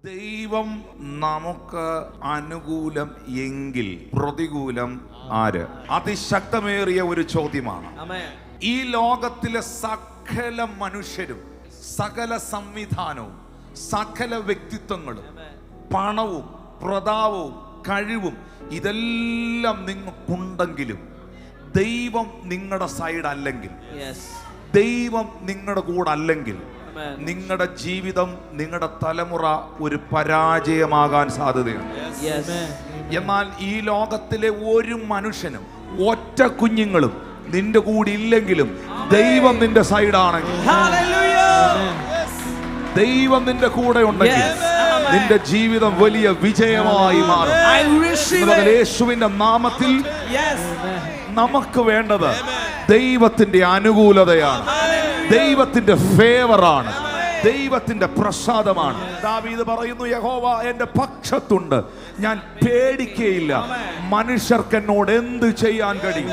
ദൈവം നമുക്ക് അനുകൂലം എങ്കിൽ പ്രതികൂലം ആര്? അതിശക്തമേറിയ ഒരു ചോദ്യമാണ്. ഈ ലോകത്തിലെ സകല മനുഷ്യരും, സകല സംവിധാനവും, സകല വ്യക്തിത്വങ്ങളും, പണവും പ്രതാപവും കഴിവും ഇതെല്ലാം നിങ്ങൾക്കുണ്ടെങ്കിലും ദൈവം നിങ്ങളുടെ സൈഡ് അല്ലെങ്കിൽ, ദൈവം നിങ്ങളുടെ കൂടെ അല്ലെങ്കിൽ, നിങ്ങളുടെ ജീവിതം, നിങ്ങളുടെ തലമുറ ഒരു പരാജയമാകാൻ സാധ്യതയുണ്ട്. എന്നാൽ ഈ ലോകത്തിലെ ഒരു മനുഷ്യനും ഒറ്റ കുഞ്ഞുങ്ങളും നിന്റെ കൂടെ ഇല്ലെങ്കിലും ദൈവം നിന്റെ സൈഡാണെങ്കിൽ, ദൈവം നിന്റെ കൂടെ ഉണ്ടെങ്കിൽ നിന്റെ ജീവിതം വലിയ വിജയമായി മാറും. യേശുവിന്റെ നാമത്തിൽ നമുക്ക് വേണ്ടത് ദൈവത്തിന്റെ അനുകൂലതയാണ്, ദൈവത്തിന്റെ ഫേവറാണ്, ദൈവത്തിന്റെ പ്രസാദമാണ്. ദാവീദ് പറയുന്നു, യഹോവ എന്റെ പക്ഷത്തുണ്ട്, ഞാൻ പേടിക്കയില്ല. മനുഷ്യർക്ക് എന്നോട് എന്ത് ചെയ്യാൻ കഴിയും?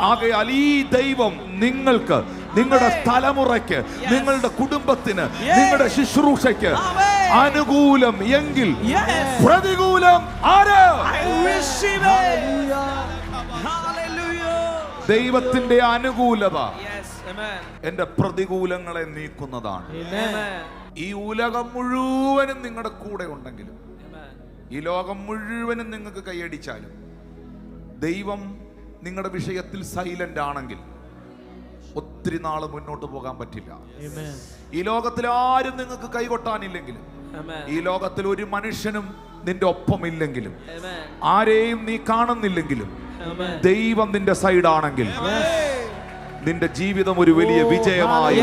ആകയാൽ ഈ ദൈവം നിങ്ങൾക്ക്, നിങ്ങളുടെ തലമുറയ്ക്ക്, നിങ്ങളുടെ കുടുംബത്തിന്, നിങ്ങളുടെ ശുശ്രൂഷയ്ക്ക് അനുകൂലം എങ്കിൽ പ്രതികൂലം ആര്? ദൈവത്തിന്റെ അനുകൂലത എന്റെ പ്രതികൂലങ്ങളെ നീക്കുന്നതാണ്. ഈ ഉലകം മുഴുവനും നിങ്ങളുടെ കൂടെ ഉണ്ടെങ്കിലും, ഈ ലോകം മുഴുവനും നിങ്ങൾക്ക് കൈയടിച്ചാലും, ദൈവം നിങ്ങളുടെ വിഷയത്തിൽ സൈലന്റ് ആണെങ്കിൽ ഒത്തിരി നാള് മുന്നോട്ട് പോകാൻ പറ്റില്ല. ഈ ലോകത്തിൽ ആരും നിങ്ങൾക്ക് കൈകൊട്ടാനില്ലെങ്കിലും, ഈ ലോകത്തിൽ ഒരു മനുഷ്യനും നിന്റെ ഒപ്പമില്ലെങ്കിലും, ആരെയും നീ കാണുന്നില്ലെങ്കിലും, ദൈവം നിന്റെ സൈഡാണെങ്കിൽ നിന്റെ ജീവിതം ഒരു വലിയ വിജയമായി.